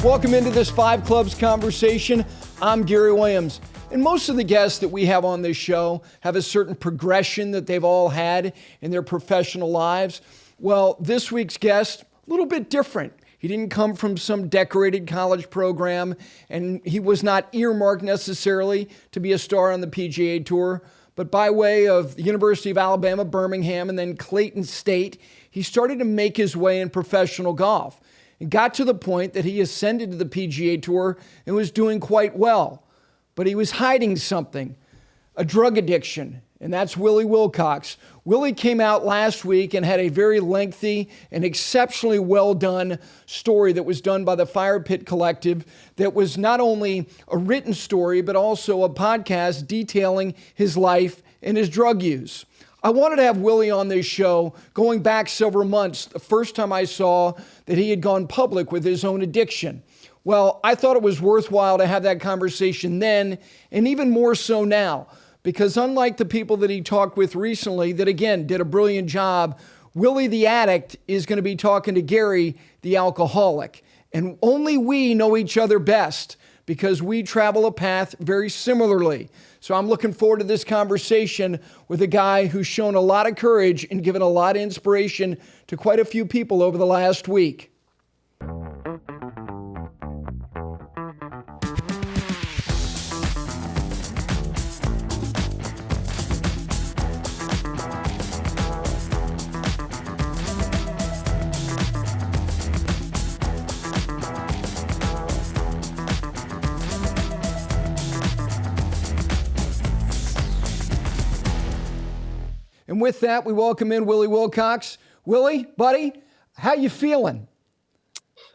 Welcome into this Five Clubs conversation. I'm Gary Williams. And most of the guests that we have on this show have a certain progression that they've all had in their professional lives. Well, this week's guest, a little bit different. He didn't come from some decorated college program, and he was not earmarked necessarily to be a star on the PGA Tour. But by way of the University of Alabama, Birmingham, and then Clayton State, he started to make his way in professional golf. It got to the point that he ascended to the PGA Tour and was doing quite well. But he was hiding something, a drug addiction, and that's Willie Wilcox. Willie came out last week and had a very lengthy and exceptionally well done story that was done by the Fire Pit Collective that was not only a written story, but also a podcast detailing his life and his drug use. I wanted to have Willie on this show going back several months, the first time I saw that he had gone public with his own addiction. Well, I thought it was worthwhile to have that conversation then, and even more so now, because unlike the people that he talked with recently that, again, did a brilliant job, Willie the addict is going to be talking to Gary the alcoholic. And only we know each other best because we travel a path very similarly. So I'm looking forward to this conversation with a guy who's shown a lot of courage and given a lot of inspiration to quite a few people over the last week. And with that, we welcome in Willie Wilcox. Willie, buddy, how you feeling?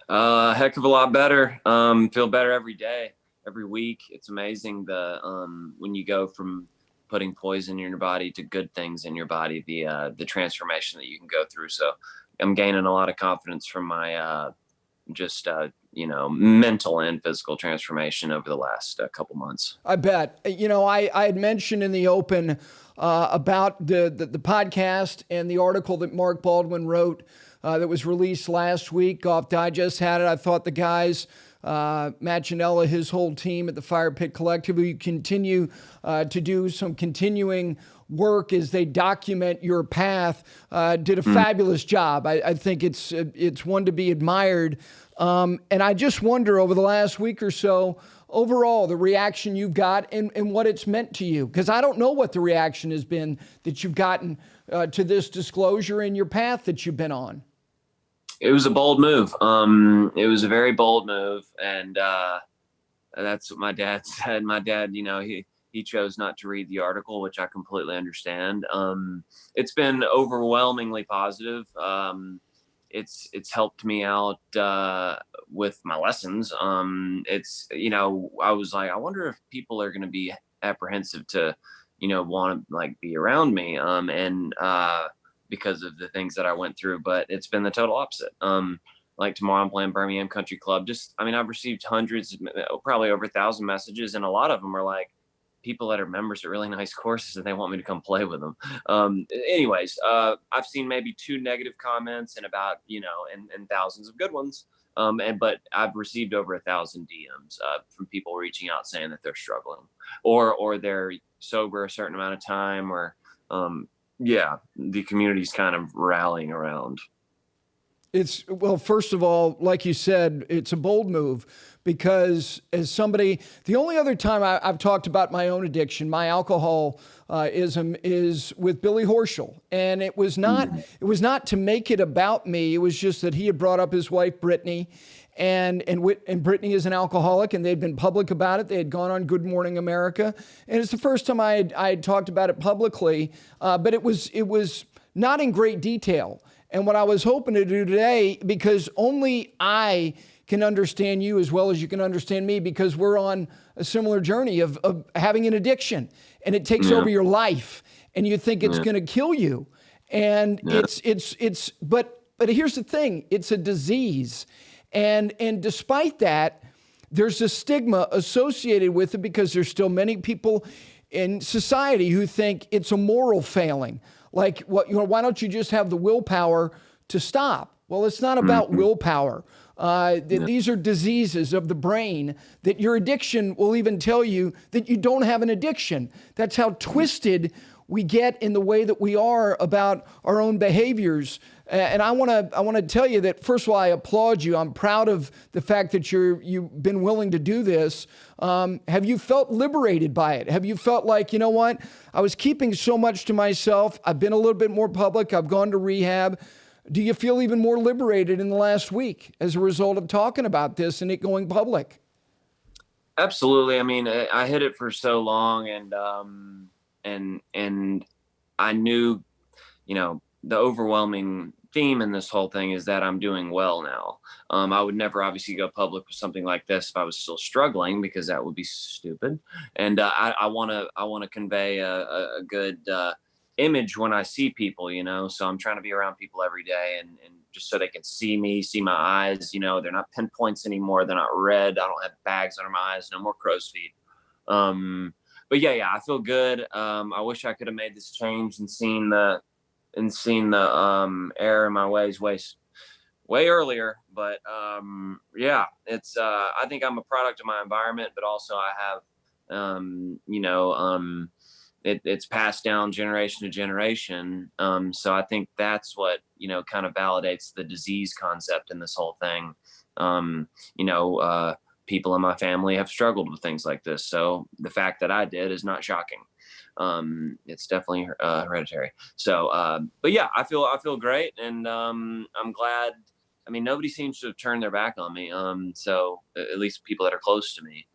Heck of a lot better. Feel better every day, every week. It's amazing when you go from putting poison in your body to good things in your body, the transformation that you can go through. So I'm gaining a lot of confidence from my mental and physical transformation over the last couple months. I bet. I had mentioned in the open about the podcast and the article that Mark Baldwin wrote that was released last week. Golf Digest had it. I thought the guys, Matt Janella, his whole team at the Fire Pit Collective, who continue to do some continuing work as they document your path, did a fabulous job. I think it's one to be admired. And I just wonder over the last week or so, overall, the reaction you've got and what it's meant to you. Because I don't know what the reaction has been that you've gotten to this disclosure in your path that you've been on. It was a bold move. It was a very bold move. And that's what my dad said. My dad, he chose not to read the article, which I completely understand. It's been overwhelmingly positive. It's helped me out with my lessons. I was like, I wonder if people are going to be apprehensive to, want to be around me. Because of the things that I went through, but it's been the total opposite. Like tomorrow I'm playing Birmingham Country Club. I've received hundreds, probably over 1,000 messages, and a lot of them are like people that are members at really nice courses and they want me to come play with them. I've seen maybe 2 negative comments and about, and thousands of good ones. But I've received over 1,000 DMs from people reaching out saying that they're struggling or they're sober a certain amount of time or, the community's kind of rallying around. First of all, like you said, it's a bold move because as somebody, the only other time I've talked about my own addiction, my alcoholism is with Billy Horschel. And it was not to make it about me. It was just that he had brought up his wife, Brittany, and Brittany is an alcoholic, and they'd been public about it. They had gone on Good Morning America, and it's the first time I had talked about it publicly, but it was not in great detail. And what I was hoping to do today, because only I can understand you as well as you can understand me, because we're on a similar journey of having an addiction, and it takes over your life, and you think it's going to kill you, and but here's the thing: it's a disease. And despite that, there's a stigma associated with it because there's still many people in society who think it's a moral failing. Like, why don't you just have the willpower to stop? Well, it's not about willpower. Yeah. These are diseases of the brain that your addiction will even tell you that you don't have an addiction. That's how twisted we get in the way that we are about our own behaviors. And I want to tell you that, first of all, I applaud you. I'm proud of the fact that you've been willing to do this. Have you felt liberated by it? Have you felt like, you know what? I was keeping so much to myself. I've been a little bit more public. I've gone to rehab. Do you feel even more liberated in the last week as a result of talking about this and it going public? Absolutely. I mean, I hid it for so long, and I knew, the overwhelming theme in this whole thing is that I'm doing well now. I would never obviously go public with something like this if I was still struggling, because that would be stupid. And I want to convey a good image when I see people, so I'm trying to be around people every day, and just so they can see me, see my eyes, they're not pinpoints anymore. They're not red. I don't have bags under my eyes, no more crow's feet. But yeah, I feel good. I wish I could have made this change and seen the error in my ways way earlier. But yeah, it's I think I'm a product of my environment, but also I have it's passed down generation to generation. So I think that's what, kind of validates the disease concept in this whole thing. People in my family have struggled with things like this. So the fact that I did is not shocking. It's definitely hereditary. So, but yeah, I feel great. And I'm glad. I mean, nobody seems to have turned their back on me. So at least people that are close to me,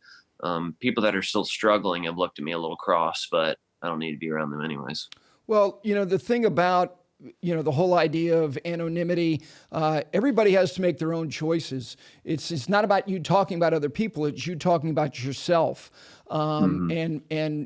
people that are still struggling have looked at me a little cross, but I don't need to be around them anyways. Well, the thing about, the whole idea of anonymity, everybody has to make their own choices. It's not about you talking about other people. It's you talking about yourself. And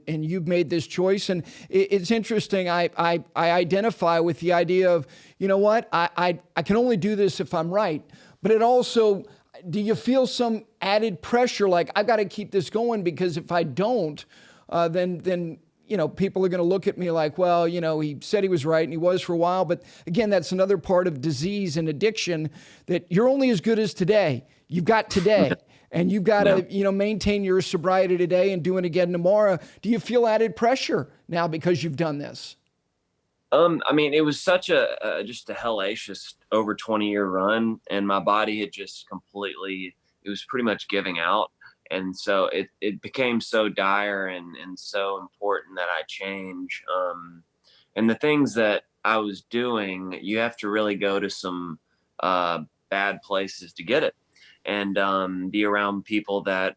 you've made this choice. And it's interesting. I identify with the idea of, you know what, I can only do this if I'm right. But it also, do you feel some added pressure? Like, I've got to keep this going, because if I don't, then people are going to look at me like, well, he said he was right, and he was for a while. But again, that's another part of disease and addiction, that you're only as good as today. You've got today, and you've got to, maintain your sobriety today and do it again tomorrow. Do you feel added pressure now because you've done this? I mean, it was such just a hellacious over 20-year run, and my body had just it was pretty much giving out. And so it became so dire and so important that I change. And the things that I was doing, you have to really go to some bad places to get it, and be around people that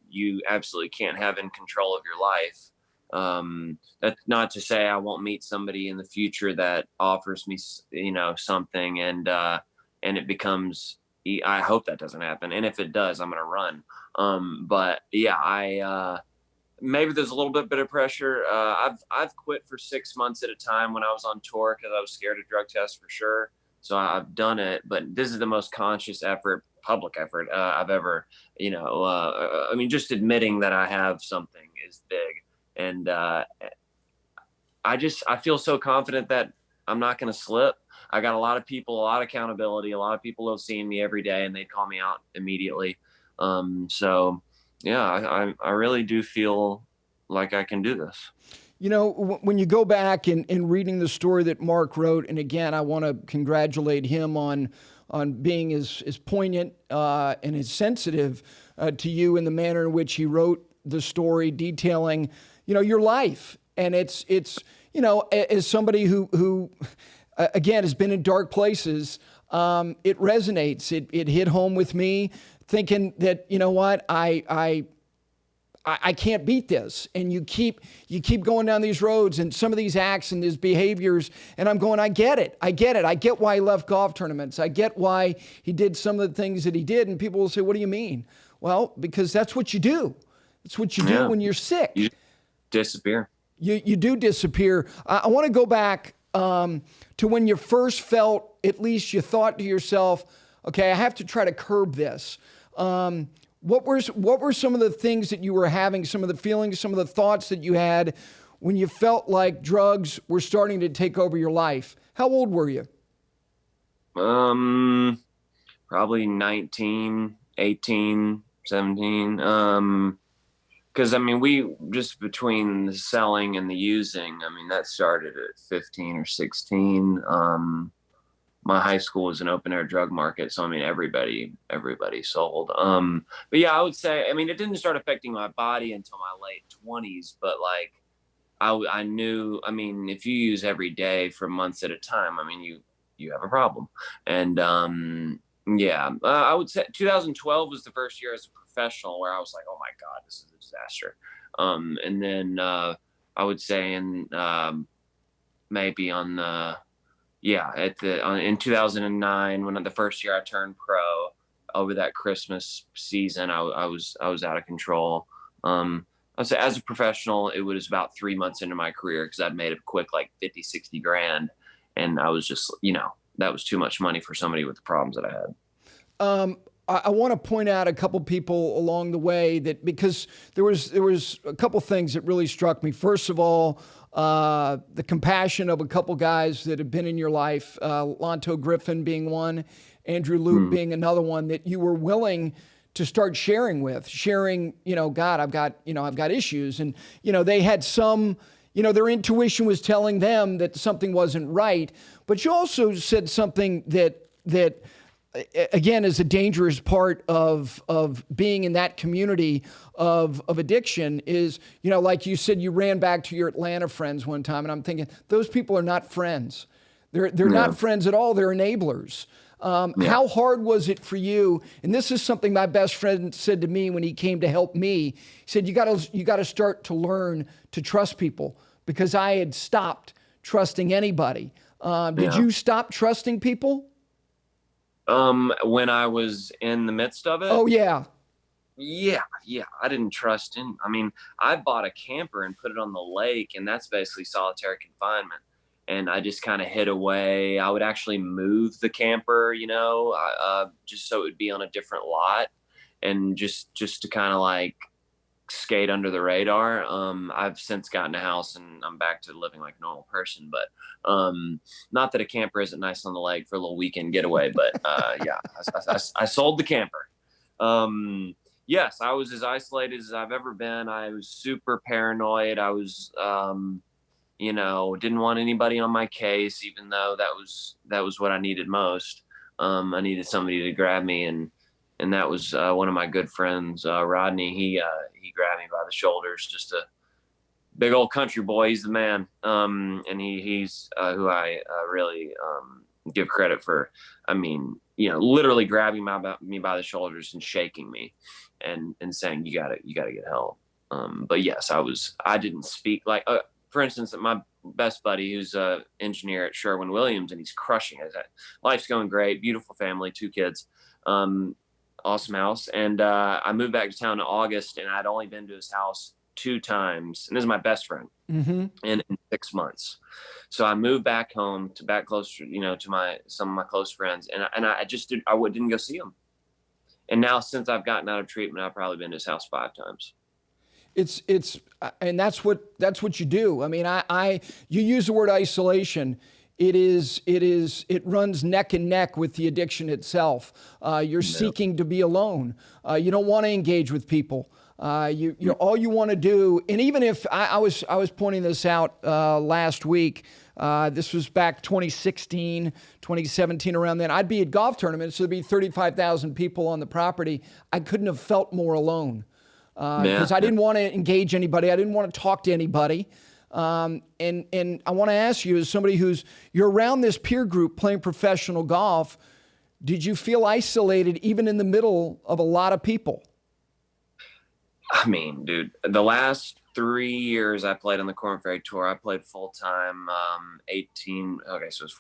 you absolutely can't have in control of your life. That's not to say I won't meet somebody in the future that offers me, something, and it becomes. I hope that doesn't happen, and if it does, I'm going to run. But yeah, maybe there's a little bit of pressure. I've quit for 6 months at a time when I was on tour, because I was scared of drug tests for sure. So I've done it, but this is the most conscious public effort I've ever, I mean, just admitting that I have something is big. And I feel so confident that I'm not going to slip. I got a lot of people, a lot of accountability, a lot of people have seen me every day, and they call me out immediately. So yeah, I really do feel like I can do this. When you go back and reading the story that Mark wrote, and again, I want to congratulate him on being as poignant and as sensitive to you in the manner in which he wrote the story, detailing, your life. And it's as somebody who again has been in dark places, it resonates. It hit home with me, thinking that, you know what, I can't beat this. And you keep going down these roads and some of these acts and these behaviors, and I'm going, I get it. I get why he left golf tournaments. I get why he did some of the things that he did. And people will say, what do you mean? Well, because that's what you do. It's what you do when you're sick. You disappear. You do disappear. I want to go back to when you first felt, at least you thought to yourself, okay, I have to try to curb this. What were some of the things that you were having, some of the feelings, some of the thoughts that you had when you felt like drugs were starting to take over your life? How old were you? Probably 19, 18, 17. Because I mean, we just between the selling and the using, I mean, that started at 15 or 16. My high school was an open air drug market, so I mean, everybody sold. But yeah, I would say, I mean, it didn't start affecting my body until my late 20s, but like, I knew, I mean, if you use every day for months at a time, I mean, you have a problem. And yeah, I would say 2012 was the first year as a professional where I was like, oh my God, this is a disaster. And then I would say maybe on the, yeah, in 2009, when the first year I turned pro, over that Christmas season, I was out of control. I'd say as a professional, it was about 3 months into my career because I'd made a quick like 50, 60 grand. And I was just, that was too much money for somebody with the problems that I had. I want to point out a couple people along the way that, because there was a couple things that really struck me. First of all, the compassion of a couple guys that have been in your life, Lonto Griffin being one, Andrew Luke being another one, that you were willing to start sharing, God, I've got issues. And, they had some, their intuition was telling them that something wasn't right. But you also said something that again, is a dangerous part of being in that community of addiction is, like you said, you ran back to your Atlanta friends one time, and I'm thinking, those people are not friends. They're not friends at all. They're enablers. How hard was it for you? And this is something my best friend said to me when he came to help me. He said, you got to start to learn to trust people, because I had stopped trusting anybody. Did you stop trusting people? When I was in the midst of it? Oh, yeah. Yeah. I didn't trust him. I mean, I bought a camper and put it on the lake, and that's basically solitary confinement. And I just kind of hid away. I would actually move the camper, just so it would be on a different lot, and just to kind of like skate under the radar. I've since gotten a house and I'm back to living like a normal person, but not that a camper isn't nice on the lake for a little weekend getaway, but yeah, I sold the camper. Yes, I was as isolated as I've ever been. I was super paranoid. I was, didn't want anybody on my case, even though that was what I needed most. I needed somebody to grab me, and that was one of my good friends, Rodney. He grabbed me by the shoulders, just a big old country boy. He's the man. And he's who I really give credit for. I mean, literally grabbing me by the shoulders and shaking me and saying, you gotta get help. But yes, I didn't speak like, for instance, my best buddy, who's an engineer at Sherwin-Williams, and he's crushing it. Life's going great, beautiful family, 2 kids, awesome house. And I moved back to town in August, and I'd only been to his house 2 times, and this is my best friend, in 6 months. So I moved back home back closer, to some of my close friends, and I didn't go see him. And now, since I've gotten out of treatment, I've probably been to his house 5 times. And that's what you do. I mean, you use the word isolation. It runs neck and neck with the addiction itself. You're seeking to be alone. You don't want to engage with people. All you want to do, and even if I was pointing this out last week, this was back 2016, 2017, around then. I'd be at golf tournaments, so there'd be 35,000 people on the property. I couldn't have felt more alone. Because I didn't want to engage anybody. I didn't want to talk to anybody. And I want to ask you, as somebody you're around this peer group playing professional golf, did you feel isolated even in the middle of a lot of people? I mean, dude, the last 3 years I played on the Korn Ferry Tour, I played full time, 18, so it's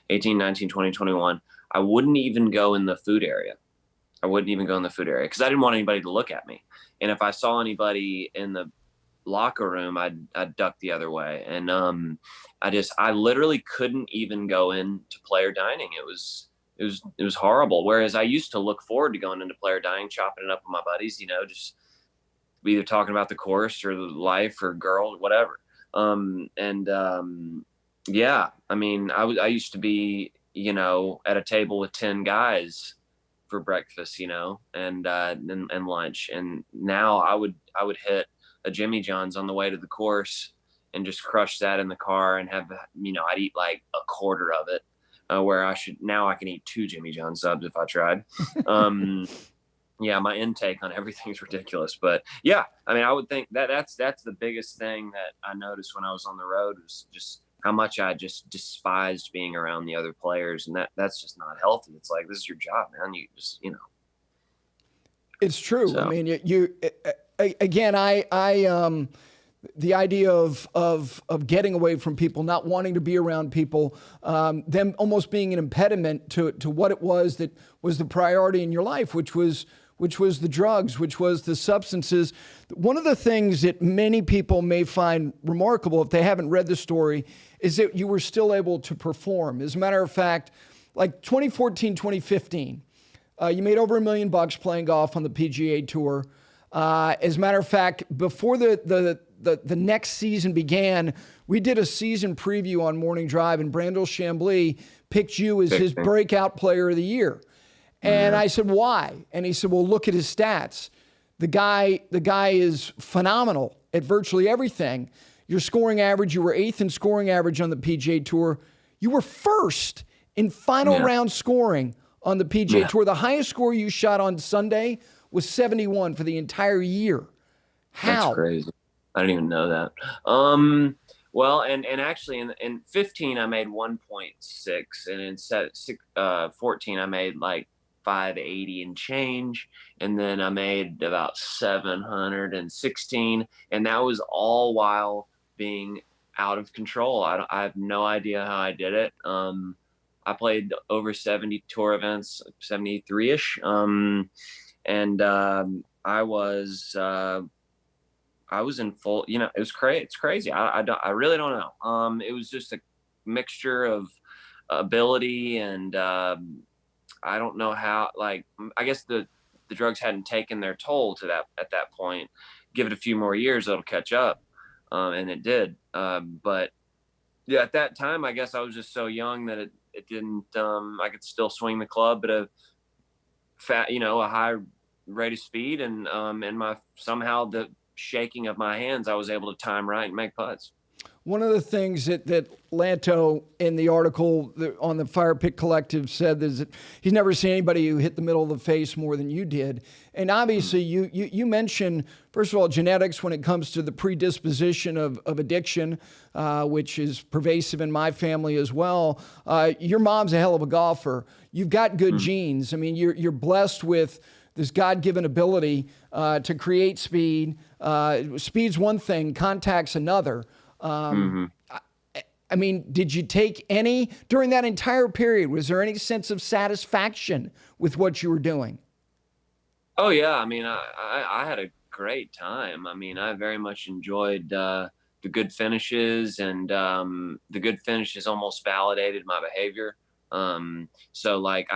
18, 19, 20, 21. I wouldn't even go in the food area. Because I didn't want anybody to look at me. And if I saw anybody in the locker room, I'd duck the other way. And I literally couldn't even go into player dining. It was horrible. Whereas I used to look forward to going into player dining, chopping it up with my buddies, just either talking about the course or the life or girl, whatever. Yeah, I mean, I used to be, at a table with 10 guys for breakfast, and lunch. And now I would hit a Jimmy John's on the way to the course and just crush that in the car and have, I'd eat like a quarter of it, where I can eat 2 Jimmy John subs if I tried. Yeah, my intake on everything is ridiculous, but yeah, I mean, I would think that's the biggest thing that I noticed when I was on the road was just how much I just despised being around the other players, and that's just not healthy. It's like, this is your job, man. You just, It's true. So. I mean, the idea of getting away from people, not wanting to be around people, them almost being an impediment to what it was that was the priority in your life, which was the drugs, which was the substances. One of the things that many people may find remarkable if they haven't read the story is that you were still able to perform. As a matter of fact, like 2014, 2015, you made over $1 million playing golf on the PGA Tour. As a matter of fact, before the next season began, we did a season preview on Morning Drive, and Brandel Chambly picked you as his breakout player of the year. And I said, why? And he said, well, look at his stats. The guy is phenomenal at virtually everything. Your scoring average, you were 8th in scoring average on the PGA Tour. You were 1st in final round scoring on the PGA Tour. The highest score you shot on Sunday was 71 for the entire year. How? That's crazy. I didn't even know that. Well, and actually in 15 I made 1.6, and in 14 I made like 580 and change, and then I made about 716, and that was all while being out of control. I have no idea how I did it. I played over 70 tour events, 73-ish, and I was in full, it was crazy. It's crazy. I really don't know. It was just a mixture of ability and I don't know how, I guess the drugs hadn't taken their toll at that point. Give it a few more years, it'll catch up. And it did. But yeah, at that time, I guess I was just so young that it didn't, I could still swing the club at a high rate of speed, and somehow the shaking of my hands, I was able to time right and make putts. One of the things that Lanto in the article on the Fire Pit Collective said is that he's never seen anybody who hit the middle of the face more than you did. And obviously you mentioned, first of all, genetics when it comes to the predisposition of addiction, which is pervasive in my family as well. Your mom's a hell of a golfer. You've got good genes. I mean, you're blessed with this God-given ability to create speed. Speed's one thing, contact's another. I mean, did you take any, during that entire period, was there any sense of satisfaction with what you were doing? Oh yeah. I mean, I had a great time. I mean, I very much enjoyed, the good finishes, and, the good finishes almost validated my behavior. So like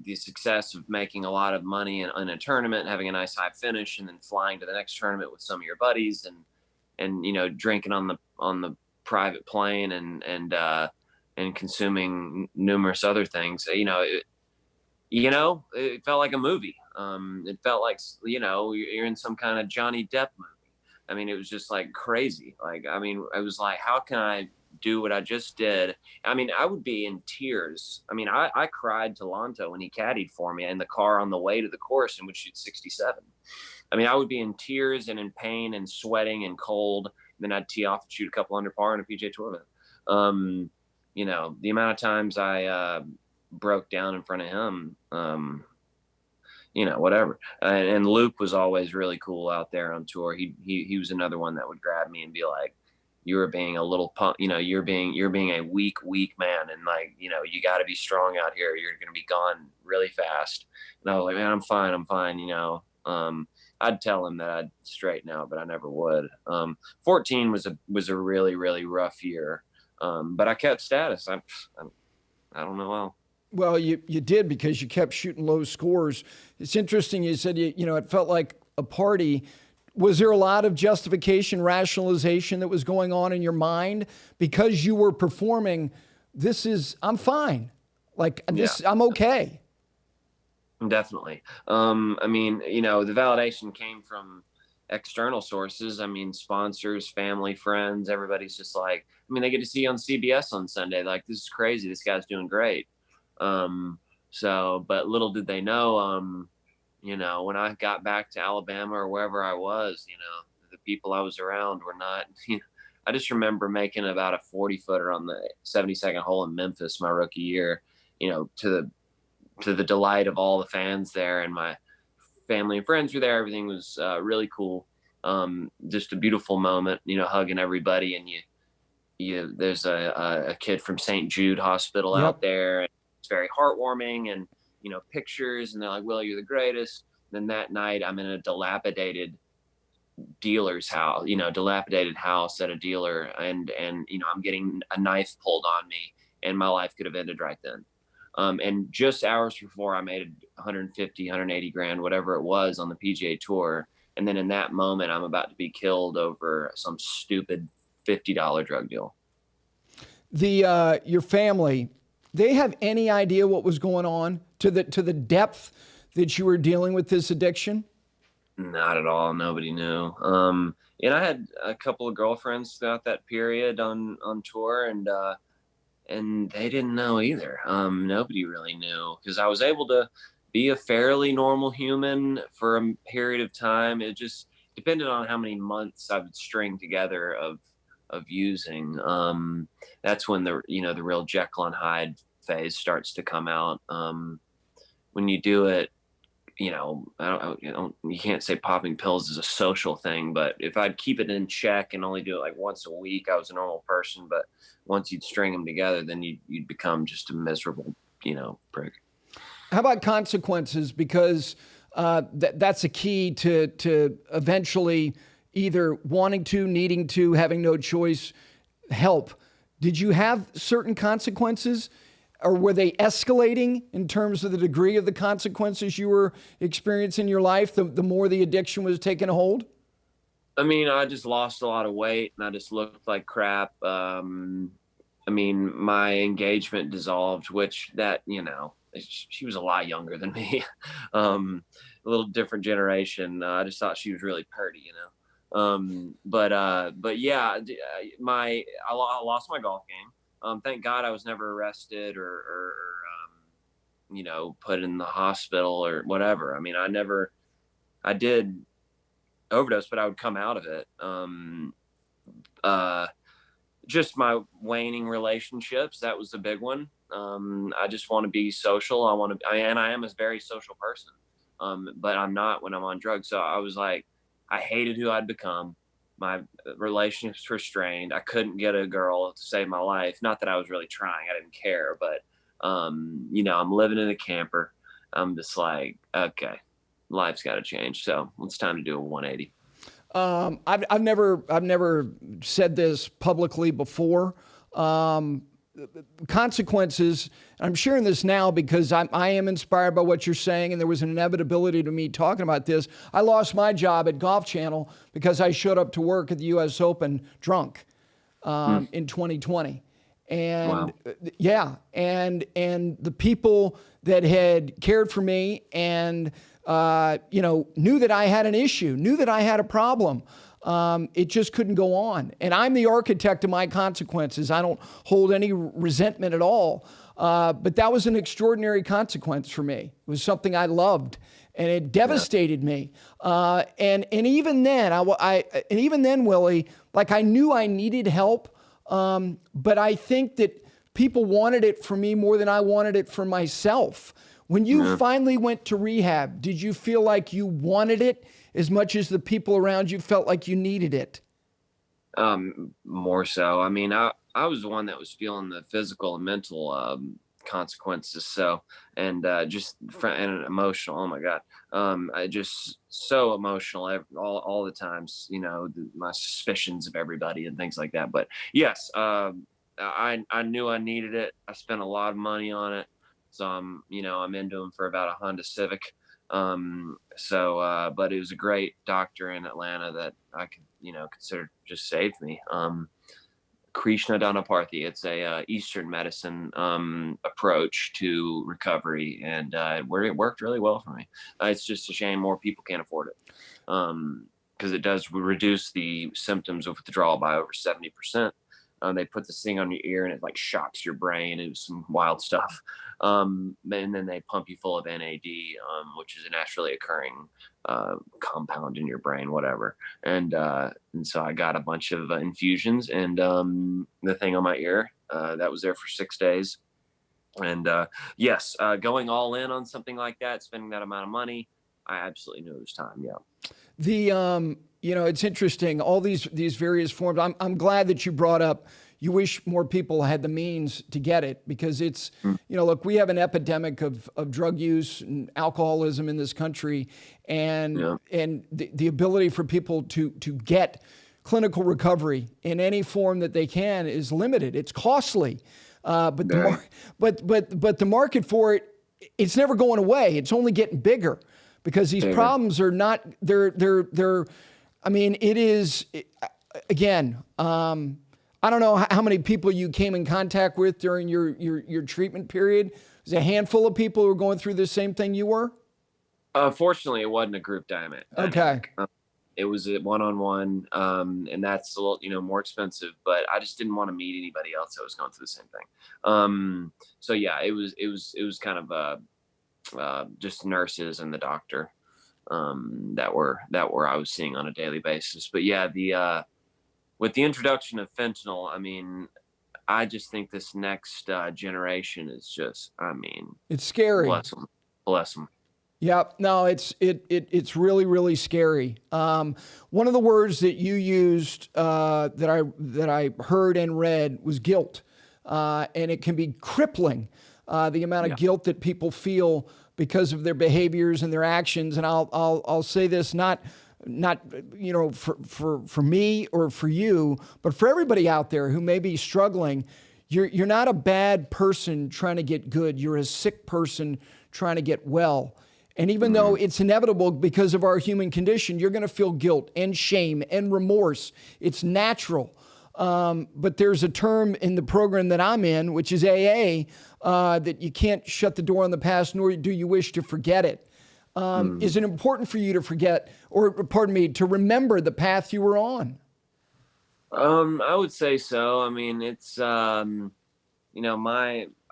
the success of making a lot of money in a tournament, having a nice high finish, and then flying to the next tournament with some of your buddies and drinking on the private plane and consuming numerous other things. It felt like a movie. It felt like, you're in some kind of Johnny Depp movie. I mean, it was just like crazy. Like, I mean, I was like, how can I do what I just did? I mean, I would be in tears. I mean, I cried to Lanto when he caddied for me in the car on the way to the course and would shoot 67. I mean, I would be in tears and in pain and sweating and cold. And then I'd tee off and shoot a couple under par in a PGA Tour event. The amount of times I broke down in front of him, whatever. And Luke was always really cool out there on tour. He was another one that would grab me and be like, you were being a little punk, you're being a weak man. And you got to be strong out here. You're going to be gone really fast. And I was like, man, I'm fine. I'd tell him that I'd straighten out, but I never would. 14 was a really, really rough year. But I kept status. I don't know how. Well, you did, because you kept shooting low scores. It's interesting. You said, it felt like a party. Was there a lot of justification, rationalization that was going on in your mind because you were performing? I'm fine. Like Yeah, this, I'm okay. definitely. I mean, you know, the validation came from external sources. I mean, sponsors, family, friends, everybody's just like, I mean, they get to see you on CBS on Sunday. Like, this is crazy. This guy's doing great. Um, so, but little did they know, you know, when I got back to Alabama or wherever I was, you know, the people I was around were not, you know, I just remember making about a 40-footer on the 72nd hole in Memphis my rookie year, you know, to the delight of all the fans there, and my family and friends were there. Everything was really cool. Just a beautiful moment, you know, hugging everybody. And there's a kid from St. Jude Hospital Yep. out there. It's very heartwarming, and, you know, pictures, and they're like, "Will, you're the greatest." And then that night I'm in a dilapidated house at a dealer, and, you know, I'm getting a knife pulled on me, and my life could have ended right then. And just hours before, I made 150, 180 grand, whatever it was, on the PGA Tour. And then in that moment, I'm about to be killed over some stupid $50 drug deal. Your family, they have any idea what was going on to the depth that you were dealing with this addiction? Not at all. Nobody knew. And I had a couple of girlfriends throughout that period on tour, and they didn't know either. Nobody really knew, because I was able to be a fairly normal human for a period of time. It just depended on how many months I would string together of using. That's when the real Jekyll and Hyde phase starts to come out. When you do it, you know, you can't say popping pills is a social thing, but if I'd keep it in check and only do it like once a week, I was a normal person. But once you'd string them together, then you'd become just a miserable, you know, prick. How about consequences? Because that's a key to eventually either wanting to, needing to, having no choice, help. Did you have certain consequences, or were they escalating in terms of the degree of the consequences you were experiencing in your life, the more the addiction was taking a hold? I mean, I just lost a lot of weight, and I just looked like crap. I mean, my engagement dissolved, which that, you know, she was a lot younger than me. A little different generation. I just thought she was really pretty, you know. But yeah, I lost my golf game. Thank God I was never arrested or you know, put in the hospital or whatever. I mean, I did overdose, but I would come out of it. Just my waning relationships. That was the big one. I just want to be social. And I am a very social person. But I'm not when I'm on drugs. So I was like, I hated who I'd become. My relationships were strained. I couldn't get a girl to save my life. Not that I was really trying. I didn't care, but, you know, I'm living in a camper. I'm just like, okay, life's got to change. So it's time to do a 180. I've never said this publicly before. Consequences. I'm sharing this now because I am inspired by what you're saying, and there was an inevitability to me talking about this. I lost my job at Golf Channel because I showed up to work at the U.S. Open drunk in 2020. And Wow. yeah, and the people that had cared for me and you know, knew that I had an issue, knew that I had a problem. It just couldn't go on. And I'm the architect of my consequences. I don't hold any resentment at all. But that was an extraordinary consequence for me. It was something I loved, and it devastated me. And even then, and even then, Willie, like I knew I needed help. But I think that people wanted it for me more than I wanted it for myself. When you finally went to rehab, did you feel like you wanted it as much as the people around you felt like you needed it? More so. I mean, I was the one that was feeling the physical and mental consequences. So, and and emotional. Oh my God. I just so emotional all the times, you know, my suspicions of everybody and things like that. But yes, I knew I needed it. I spent a lot of money on it. So I'm into them for about a Honda Civic. But it was a great doctor in Atlanta that I could, you know, consider just saved me. Krishna Danaparthi. It's a Eastern medicine approach to recovery, and it worked really well for me. It's just a shame more people can't afford it, because it does reduce the symptoms of withdrawal by over 70%. They put this thing on your ear and it like shocks your brain. It was some wild stuff. And then they pump you full of NAD, which is a naturally occurring compound in your brain, whatever. And so I got a bunch of infusions and the thing on my ear that was there for 6 days. And yes, going all in on something like that, spending that amount of money, I absolutely knew it was time. Yeah. The it's interesting, all these various forms. I'm glad that you brought up, you wish more people had the means to get it, because it's, look, we have an epidemic of drug use and alcoholism in this country, and the ability for people to get clinical recovery in any form that they can is limited. It's costly, but the market for it, it's never going away. It's only getting bigger, because these problems are not, they're I mean, it is, again, I don't know how many people you came in contact with during your treatment period. Was it a handful of people who were going through the same thing you were? Fortunately, it wasn't a group dynamic. Okay. It was a one-on-one, and that's a little, more expensive, but I just didn't want to meet anybody else that was going through the same thing. So yeah, it was kind of just nurses and the doctor that were I was seeing on a daily basis. But yeah, with the introduction of fentanyl, I mean, I just think this next generation is just, I mean, it's scary. Bless them. Yeah, no, it's really, really scary. One of the words that you used that I heard and read was guilt, and it can be crippling. The amount of guilt that people feel because of their behaviors and their actions. And I'll say this, not for me or for you, but for everybody out there who may be struggling. You're not a bad person trying to get good. You're a sick person trying to get well. And even though it's inevitable because of our human condition, you're going to feel guilt and shame and remorse. It's natural. But there's a term in the program that I'm in, which is AA, that you can't shut the door on the past, nor do you wish to forget it. Is it important for you to forget, or pardon me, to remember the path you were on? I would say so. I mean, it's,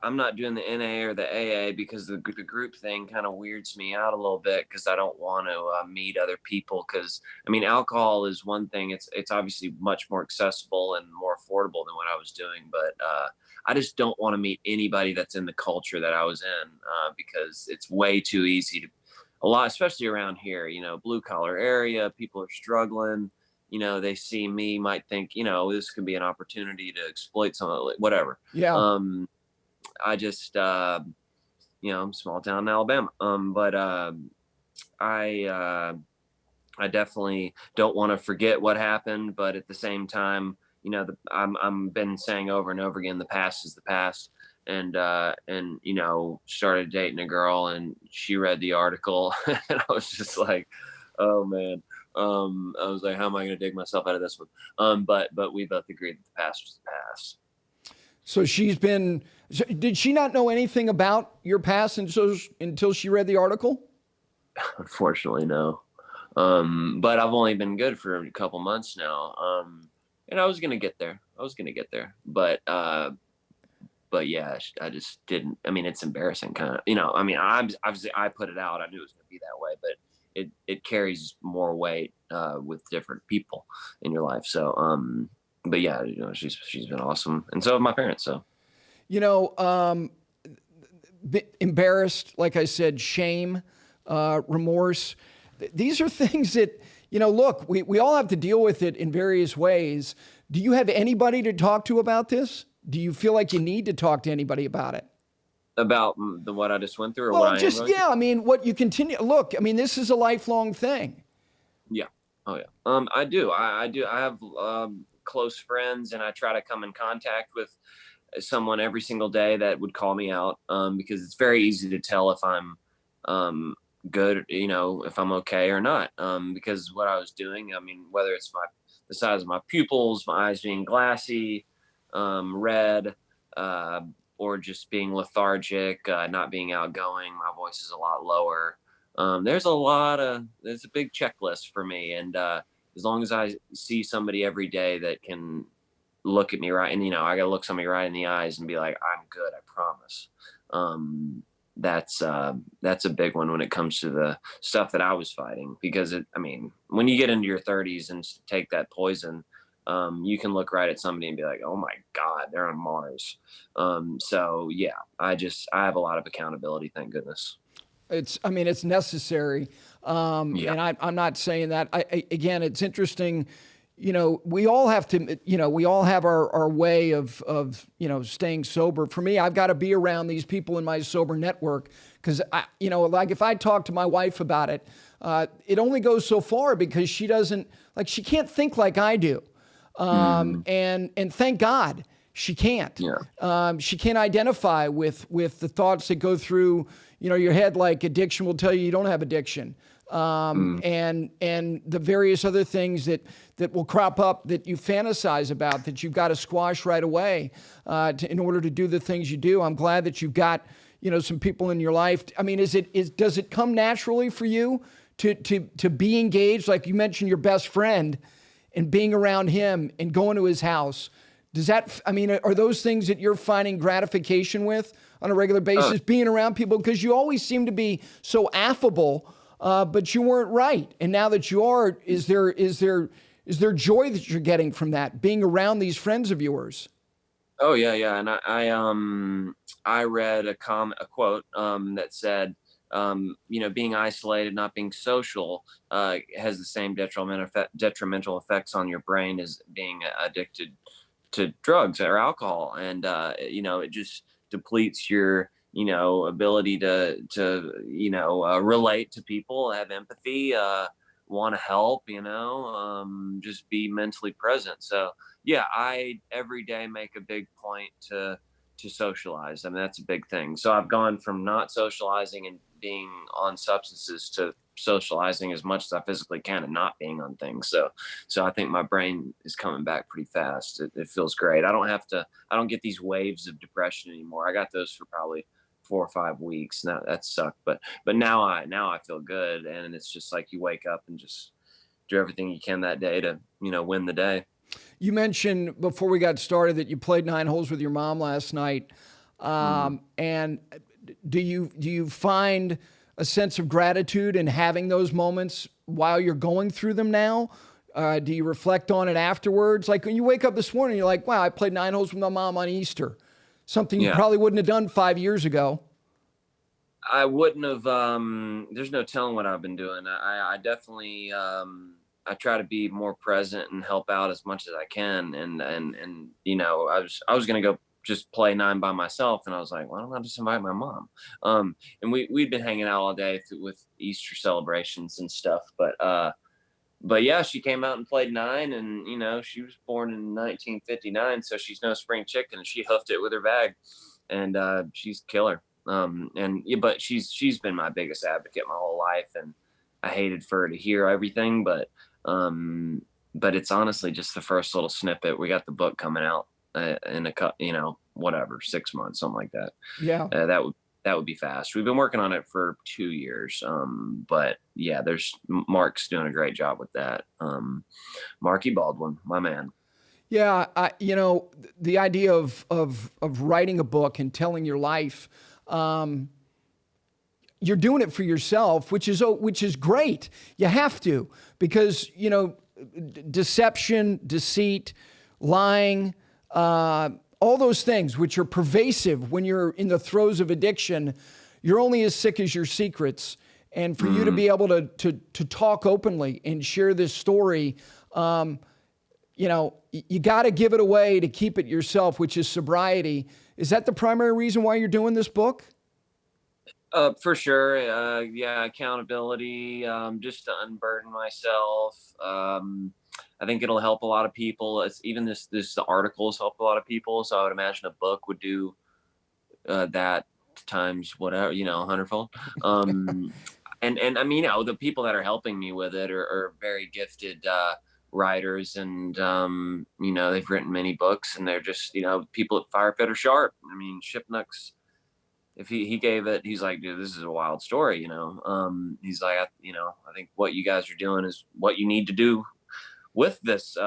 I'm not doing the NA or the AA because the group thing kind of weirds me out a little bit, because I don't want to meet other people. Because I mean, alcohol is one thing; it's obviously much more accessible and more affordable than what I was doing. But I just don't want to meet anybody that's in the culture that I was in, because it's way too easy to, especially around here. Blue collar area, people are struggling. They see me, might think, this could be an opportunity to exploit something, whatever. Yeah. I just, I'm small town Alabama. But I definitely don't want to forget what happened. But at the same time, I'm been saying over and over again, the past is the past. And started dating a girl, and she read the article, and I was just like, oh man. I was like, how am I going to dig myself out of this one? But we both agreed that the past was the past. So did she not know anything about your past until she read the article? Unfortunately, no. But I've only been good for a couple months now. And I was going to get there. But yeah, I just didn't. I mean, it's embarrassing kind of, obviously I put it out. I knew it was going to be that way, but it carries more weight with different people in your life. So, but yeah, she's been awesome, and so have my parents. So, embarrassed, like I said, shame, remorse. These are things that, look, we all have to deal with it in various ways. Do you have anybody to talk to about this? Do you feel like you need to talk to anybody about it? About what I just went through, or what I am going through? I mean, what you continue. Look, I mean, this is a lifelong thing. Yeah. Oh yeah. I do. I do. I have close friends, and I try to come in contact with someone every single day that would call me out, because it's very easy to tell if I'm good, if I'm okay or not, because what I was doing. I mean, whether it's the size of my pupils, my eyes being glassy, read, or just being lethargic, not being outgoing. My voice is a lot lower. There's a big checklist for me. And as long as I see somebody every day that can look at me right, and, I got to look somebody right in the eyes and be like, I'm good, I promise. That's a big one when it comes to the stuff that I was fighting, because when you get into your 30s and take that poison, you can look right at somebody and be like, oh my God, they're on Mars. So yeah, I have a lot of accountability. Thank goodness. It's necessary. Yeah. And I'm not saying that. Again, it's interesting. We all have to, we all have our way of staying sober. For me, I've got to be around these people in my sober network, because like if I talk to my wife about it, it only goes so far, because she can't think like I do. And thank God she can't. Yeah. She can't identify with the thoughts that go through, your head, like addiction will tell you don't have addiction. And the various other things that will crop up that you fantasize about, that you've got to squash right away, in order to do the things you do. I'm glad that you've got, some people in your life. Does it come naturally for you to be engaged? Like you mentioned your best friend, and being around him and going to his house. Are those things that you're finding gratification with on a regular basis, being around people? Because you always seem to be so affable, but you weren't right. And now that you are, is there joy that you're getting from that, being around these friends of yours? Oh yeah. And I read a quote, that said, being isolated, not being social, has the same detrimental effects on your brain as being addicted to drugs or alcohol. And, it just depletes your, ability to relate to people, have empathy, want to help, just be mentally present. So yeah, I every day make a big point to socialize. That's a big thing. So I've gone from not socializing and being on substances to socializing as much as I physically can and not being on things. So I think my brain is coming back pretty fast. It feels great. I don't get these waves of depression anymore. I got those for probably 4 or 5 weeks. Now that sucked, but now I feel good. And it's just like you wake up and just do everything you can that day to, win the day. You mentioned before we got started that you played 9 holes with your mom last night. And do you find a sense of gratitude in having those moments while you're going through them now? Do you reflect on it afterwards? Like when you wake up this morning, you're like, wow, I played 9 holes with my mom on Easter. Something you probably wouldn't have done 5 years ago. I wouldn't have, there's no telling what I've been doing. I definitely, I try to be more present and help out as much as I can. And I was going to go just play 9 by myself. And I was like, why don't I just invite my mom? And we'd been hanging out all day with Easter celebrations and stuff. But yeah, she came out and played 9, and, she was born in 1959. So she's no spring chicken, and she hoofed it with her bag, and she's killer. But she's been my biggest advocate my whole life. And I hated for her to hear everything, but it's honestly just the first little snippet. We got the book coming out in a 6 months, something like that. Yeah. That would be fast. We've been working on it for 2 years. But yeah, Mark's doing a great job with that. Marky Baldwin, my man. Yeah. The idea of writing a book and telling your life, you're doing it for yourself, which is great. You have to, because, deception, deceit, lying, all those things which are pervasive when you're in the throes of addiction, you're only as sick as your secrets. And for you to be able to talk openly and share this story, you got to give it away to keep it yourself, which is sobriety. Is that the primary reason why you're doing this book? For sure. Yeah. Accountability, just to unburden myself. I think it'll help a lot of people. The articles help a lot of people. So I would imagine a book would do, that times whatever, 100-fold. And the people that are helping me with it are very gifted, writers, and they've written many books, and they're just people at Fire Pit are sharp. I mean, Shipnuck's, if he gave it, he's like, dude, this is a wild story. He's like, I think what you guys are doing is what you need to do with this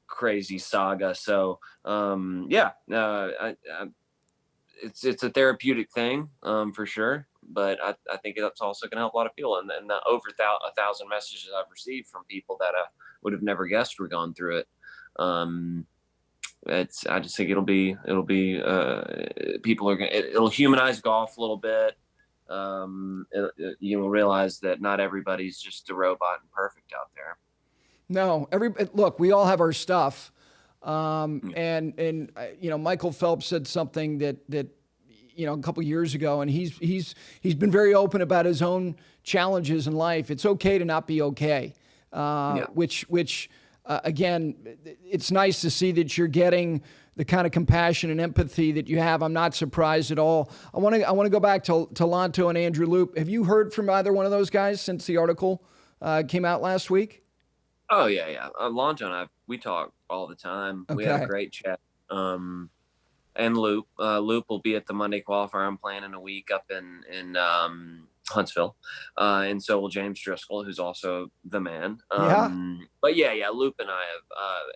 crazy saga. So it's a therapeutic thing, for sure. But I think that's also going to help a lot of people. And the over 1,000 messages I've received from people that I would have never guessed were going through it. I just think it'll be people are going it'll humanize golf a little bit. You will realize that not everybody's just a robot and perfect out there. No, look, we all have our stuff. And Michael Phelps said something that a couple years ago, and he's been very open about his own challenges in life. It's okay to not be okay. Which again, it's nice to see that you're getting the kind of compassion and empathy that you have. I'm not surprised at all. I want to go back to Lanto and Andrew Loop. Have you heard from either one of those guys since the article came out last week? Oh yeah. Lanto and we talk all the time. Okay. We have a great chat. And Loop will be at the Monday qualifier. I'm playing in a week up in Huntsville, and so will James Driscoll, who's also the man. But Loop and I have,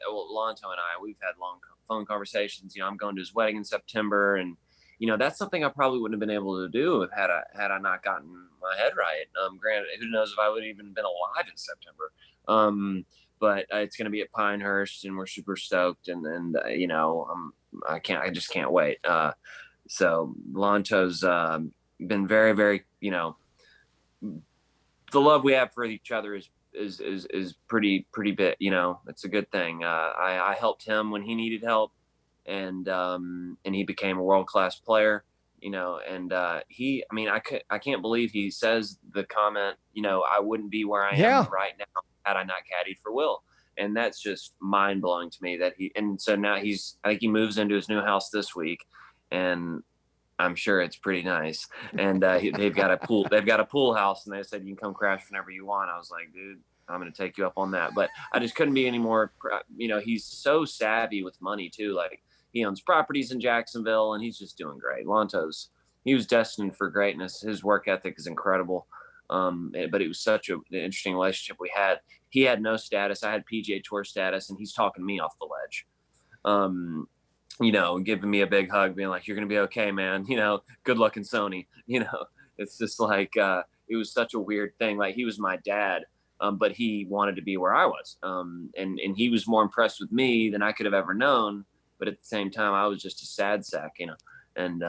Lanto and I, we've had long phone conversations. I'm going to his wedding in September, and that's something I probably wouldn't have been able to do had I not gotten my head right. Granted, who knows if I would have even been alive in September. But it's going to be at Pinehurst, and we're super stoked. And I just can't wait. So Lanto's been very, very, the love we have for each other is pretty big. It's a good thing. I helped him when he needed help, and he became a world-class player. I can't believe he says the comment, I wouldn't be where I am right now had I not caddied for Will. And that's just mind blowing to me so now I think he moves into his new house this week, and I'm sure it's pretty nice. And they've got a pool house, and they said, you can come crash whenever you want. I was like, dude, I'm going to take you up on that. But I just couldn't be any more, he's so savvy with money too. Like, he owns properties in Jacksonville, and he's just doing great. He was destined for greatness. His work ethic is incredible. But it was such an interesting relationship we had. He had no status. I had PGA Tour status, and he's talking me off the ledge. Giving me a big hug, being like, you're going to be okay, man. Good luck in Sony. It's just like, it was such a weird thing. Like, he was my dad, but he wanted to be where I was. And he was more impressed with me than I could have ever known. But at the same time, I was just a sad sack, and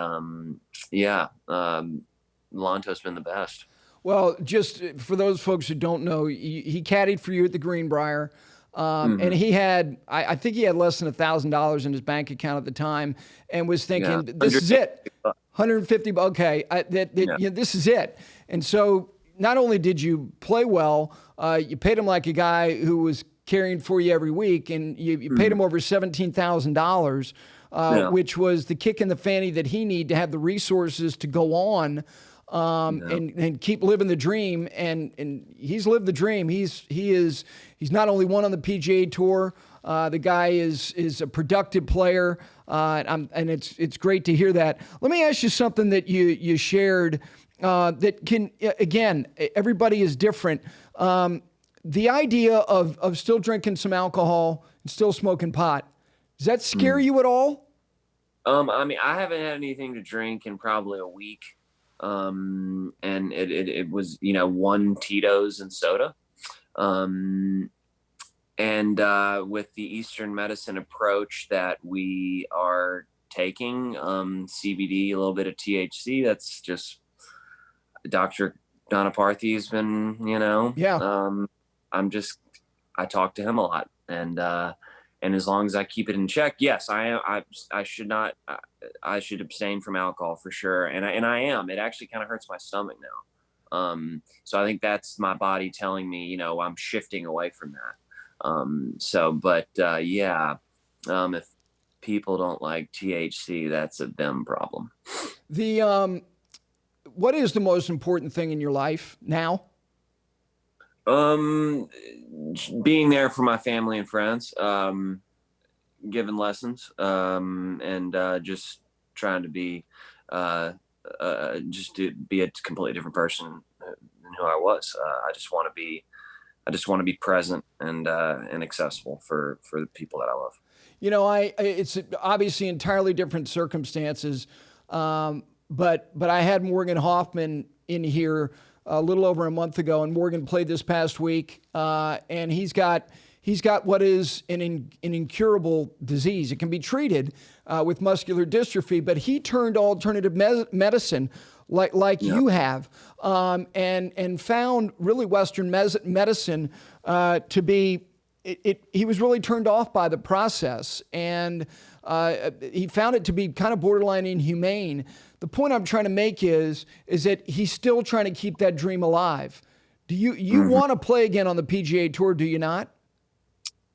Lanto's been the best. Well, just for those folks who don't know, he caddied for you at the Greenbrier, and he had, I think he had less than $1,000 in his bank account at the time, and was thinking, this is it, 150. Okay, this is it. And so not only did you play well, you paid him like a guy who was carrying for you every week, and you paid him over $17,000, which was the kick in the fanny that he needed to have the resources to go on. And keep living the dream, and he's lived the dream. He's not only won on the PGA Tour. The guy is a productive player, and it's great to hear that. Let me ask you something that you shared that can, again, everybody is different. The idea of still drinking some alcohol and still smoking pot, does that scare you at all? I haven't had anything to drink in probably a week. And it was, 1 Tito's and soda. And with the Eastern medicine approach that we are taking, CBD, a little bit of THC, that's just Dr. Danaparthy has been, I talk to him a lot, and as long as I keep it in check, yes, I should abstain from alcohol for sure. And I am. It actually kind of hurts my stomach now. So I think that's my body telling me, I'm shifting away from that. If people don't like THC, that's a them problem. What is the most important thing in your life now? Um, Being there for my family and friends, giving lessons, and just trying to be, just to be a completely different person than who I was. I just want to be present and accessible for the people that I love. You know, it's obviously entirely different circumstances, but I had Morgan Hoffman in here a little over a month ago, and Morgan played this past week, and he's got what is an incurable disease. It can be treated with muscular dystrophy, but he turned alternative medicine like you have, and found really Western medicine to be. He was really turned off by the process, and he found it to be kind of borderline inhumane. The point I'm trying to make is that he's still trying to keep that dream alive. Do you want to play again on the PGA Tour? Do you not?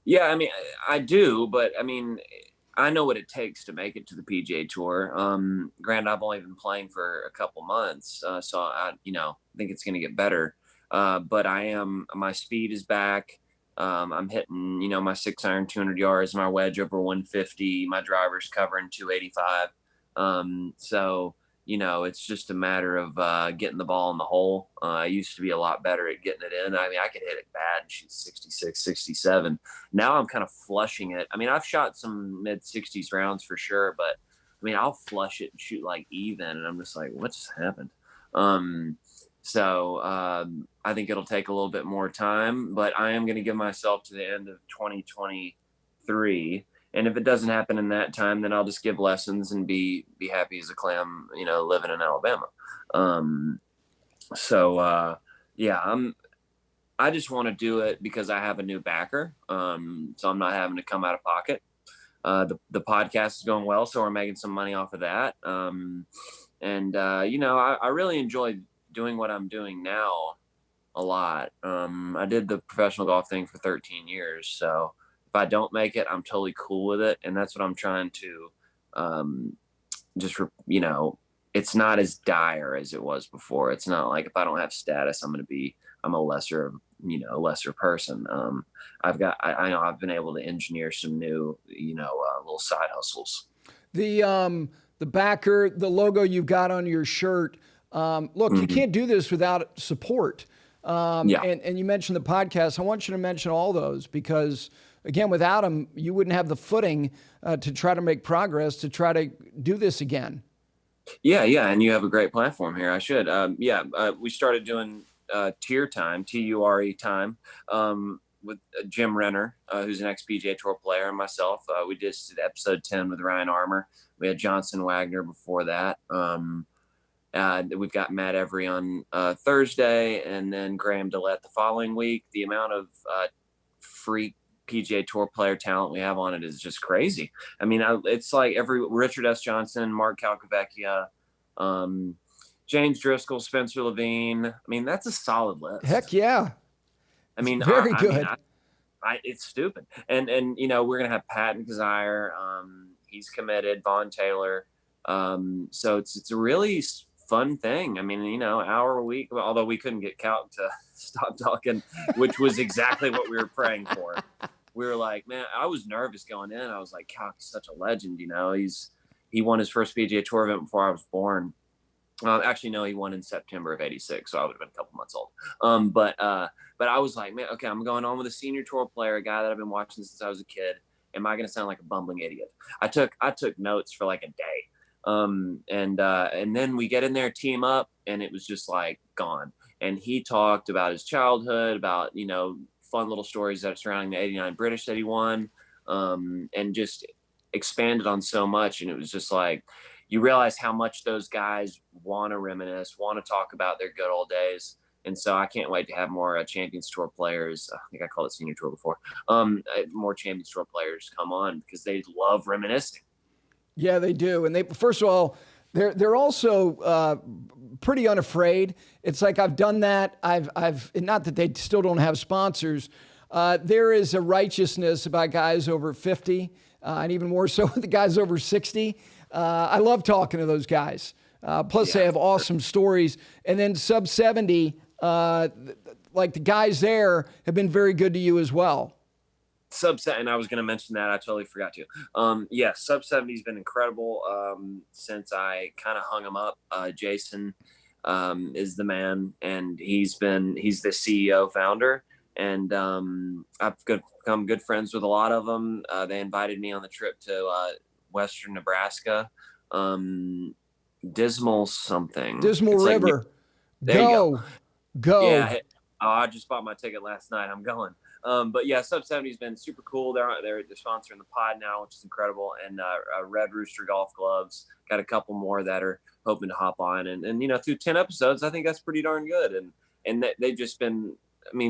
Yeah, I mean, I do, but I mean, I know what it takes to make it to the PGA Tour. Granted, I've only been playing for a couple months, so I think it's going to get better. But my speed is back. I'm hitting, my 6-iron 200 yards, my wedge over 150, my driver's covering 285. So, it's just a matter of getting the ball in the hole. I used to be a lot better at getting it in. I mean, I could hit it bad and shoot 66, 67. Now I'm kind of flushing it. I mean, I've shot some mid 60s rounds for sure, but I mean, I'll flush it and shoot like even. And I'm just like, what just happened? So I think it'll take a little bit more time, but I am going to give myself to the end of 2023. And if it doesn't happen in that time, then I'll just give lessons and be happy as a clam, living in Alabama. I just want to do it because I have a new backer. So I'm not having to come out of pocket. The podcast is going well, so we're making some money off of that. I really enjoy doing what I'm doing now a lot. I did the professional golf thing for 13 years. So if I don't make it, I'm totally cool with it. And that's what I'm trying to, it's not as dire as it was before. It's not like if I don't have status, I'm a lesser person. I know I've been able to engineer some new, little side hustles. The backer, the logo you've got on your shirt, look, you can't do this without support. And you mentioned the podcast. I want you to mention all those because, again, without them, you wouldn't have the footing to try to make progress, to try to do this again. Yeah. And you have a great platform here. I should. We started doing Tier Time, TURE time, with Jim Renner, who's an ex-PGA Tour player, and myself. We just did episode 10 with Ryan Armour. We had Johnson Wagner before that. We've got Matt Every on Thursday, and then Graham Dillette the following week. The amount of freak PGA Tour player talent we have on it is just crazy. I mean, it's like Richard S. Johnson, Mark Calcavecchia, James Driscoll, Spencer Levine. I mean, that's a solid list. Heck yeah. I mean, very good. It's stupid. And we're going to have Patton Kazire. He's committed, Vaughn Taylor. So it's a really fun thing. I mean, hour a week, although we couldn't get Calc to stop talking, which was exactly what we were praying for. We were like, man, I was nervous going in. I was like, Calc is such a legend. He won his first PGA Tour event before I was born. Actually, no, he won in September of '86, so I would have been a couple months old. But I was like, man, okay, I'm going on with a senior tour player, a guy that I've been watching since I was a kid. Am I going to sound like a bumbling idiot? I took notes for like a day. And then we get in there, team up, and it was just like gone. And he talked about his childhood, about, fun little stories that are surrounding the '89 British that he won, and just expanded on so much. And it was just like, you realize how much those guys want to reminisce, want to talk about their good old days. And so I can't wait to have more Champions Tour players. I think I called it Senior Tour before. More Champions Tour players come on because they love reminiscing. Yeah, they do. And first of all, they're also pretty unafraid. It's like I've done that. I've not that they still don't have sponsors. There is a righteousness about guys over 50, and even more so with the guys over 60. I love talking to those guys. Plus, they have awesome stories. And then sub 70, like the guys there have been very good to you as well. Sub-70, and I was going to mention that. I totally forgot to. Yeah, Sub-70 has been incredible since I kind of hung him up. Jason is the man, and he's the CEO founder, and I've become good friends with a lot of them. They invited me on the trip to Western Nebraska, Dismal River. Like, there you go. Yeah. I just bought my ticket last night. I'm going. But yeah, Sub-70 has been super cool. They're sponsoring the pod now, which is incredible. And Red Rooster golf gloves. Got a couple more that are hoping to hop on. And through 10 episodes, I think that's pretty darn good. And they've just been,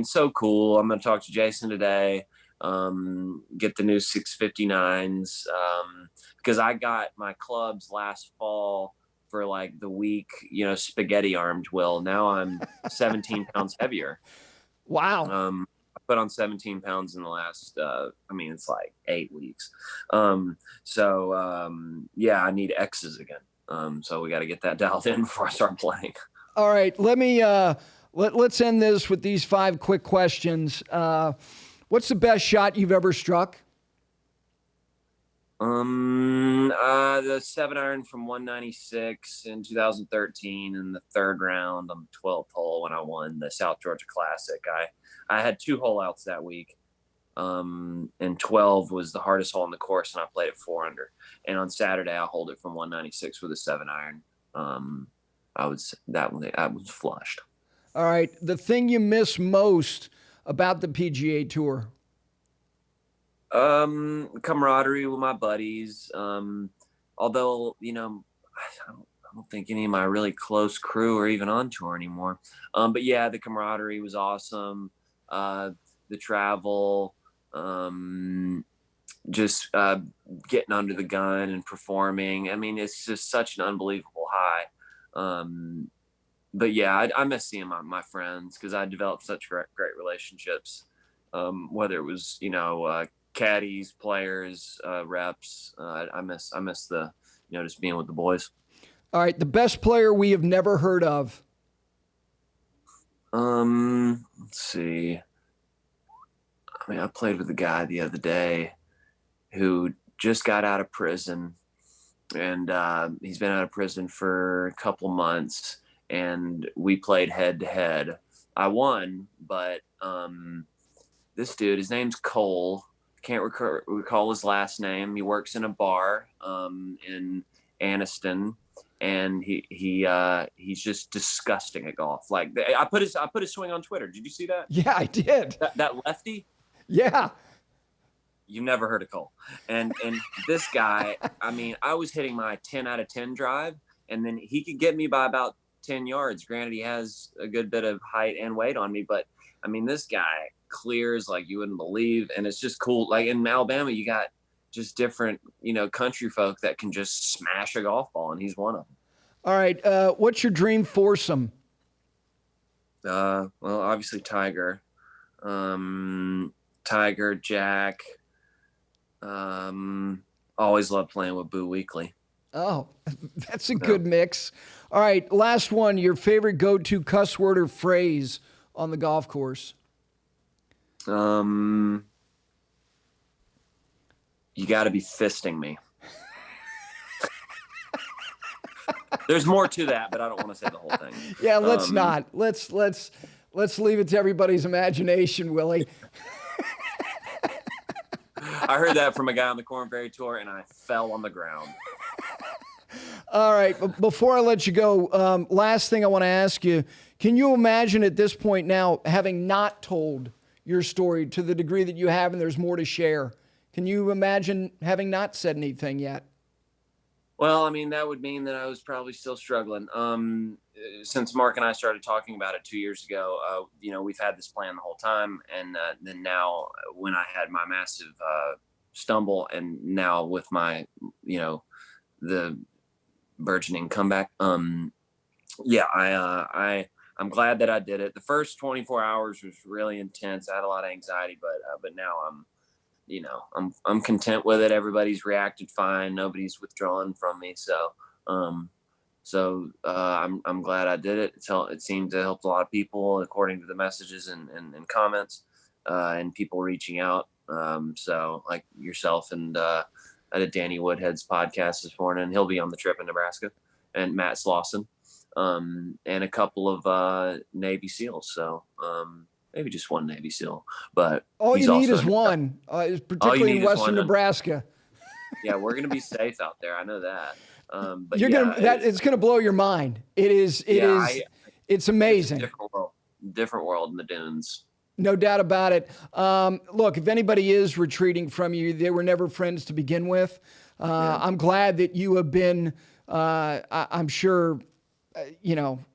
so cool. I'm going to talk to Jason today. Get the new 659s. Because I got my clubs last fall for like the week, spaghetti armed. Will. Now I'm 17 pounds heavier. Wow. I put on 17 pounds in the last, it's like 8 weeks. Yeah, I need X's again. So we got to get that dialed in before I start playing. All right. Let me, let's end this with these 5 quick questions. What's the best shot you've ever struck? The 7-iron from 196 in 2013 in the 3rd round on the 12th hole when I won the South Georgia Classic. I had 2 hole outs that week. And 12 was the hardest hole on the course, and I played it 4 under. And on Saturday, I holed it from 196 with a 7-iron. I was flushed. All right. The thing you miss most about the PGA Tour? Camaraderie with my buddies. Although, I don't think any of my really close crew are even on tour anymore. But yeah, the camaraderie was awesome. The travel, just getting under the gun and performing. It's just such an unbelievable high. But yeah, I miss seeing my friends because I developed such great relationships. Whether it was, caddies, players, reps. I miss the, just being with the boys. All right. The best player we have never heard of. Let's see. I played with a guy the other day who just got out of prison, and he's been out of prison for a couple months, and we played head to head. I won, but this dude, his name's Cole. Can't recall his last name. He works in a bar in Anniston, and he's just disgusting at golf. Like I put his swing on Twitter. Did you see that? Yeah, I did. That lefty. Yeah. You never heard of Cole. And this guy, I was hitting my 10 out of 10 drive, and then he could get me by about 10 yards. Granted, he has a good bit of height and weight on me, but this guy clears like you wouldn't believe, and it's just cool. Like in Alabama, you got just different, country folk that can just smash a golf ball, and he's one of them. All right. What's your dream foursome? Well, obviously Tiger. Tiger, Jack. Always love playing with Boo Weekly. Oh, that's a good mix. All right, last one. Your favorite go-to cuss word or phrase on the golf course? You got to be fisting me. There's more to that, but I don't want to say the whole thing. Yeah, let's not. Let's leave it to everybody's imagination, Willie. I heard that from a guy on the Corn Ferry Tour, and I fell on the ground. All right. Before I let you go, last thing I want to ask you, can you imagine at this point now, having not told your story to the degree that you have and there's more to share, can you imagine having not said anything yet? Well, that would mean that I was probably still struggling. Since Mark and I started talking about it 2 years ago, we've had this plan the whole time. And then now when I had my massive stumble, and now with my, the burgeoning comeback, I'm glad that I did it. The first 24 hours was really intense. I had a lot of anxiety, but now I'm content with it. Everybody's reacted fine. Nobody's withdrawn from me. So, I'm glad I did it. It seemed to help a lot of people according to the messages and comments, and people reaching out. So like yourself and I did Danny Woodhead's podcast this morning. He'll be on the trip in Nebraska, and Matt Slauson, and a couple of Navy SEALs. So maybe just one Navy SEAL, but all you need is one, particularly in Western Nebraska. Yeah, we're gonna be safe out there. I know that. But it's gonna blow your mind. It's amazing. It's a different world in the dunes. No doubt about it. Look, if anybody is retreating from you, they were never friends to begin with. I'm glad that you have been, I'm sure,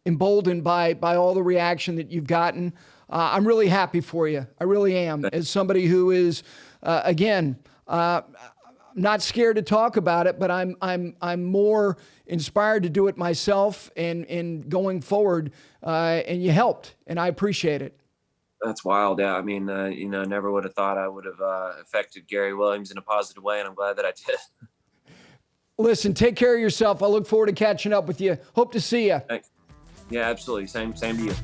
emboldened by all the reaction that you've gotten. I'm really happy for you. I really am. As somebody who is, not scared to talk about it, but I'm more inspired to do it myself and going forward. And you helped, and I appreciate it. That's wild. Yeah. I mean, never would have thought I would have affected Gary Williams in a positive way, and I'm glad that I did. Listen, take care of yourself. I look forward to catching up with you. Hope to see you. Thanks. Yeah, absolutely. Same to you.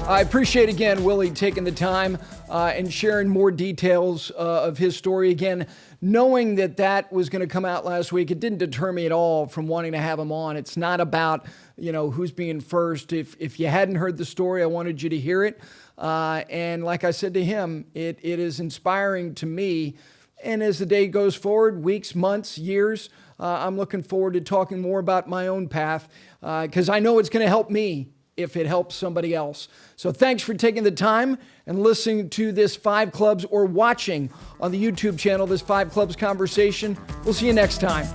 I appreciate, again, Willie taking the time and sharing more details of his story. Again, knowing that was going to come out last week, it didn't deter me at all from wanting to have him on. It's not about, who's being first. If you hadn't heard the story, I wanted you to hear it. And like I said to him, it is inspiring to me. And as the day goes forward, weeks, months, years, I'm looking forward to talking more about my own path because I know it's going to help me if it helps somebody else. So thanks for taking the time and listening to this 5 Clubs or watching on the YouTube channel, this 5 Clubs conversation. We'll see you next time.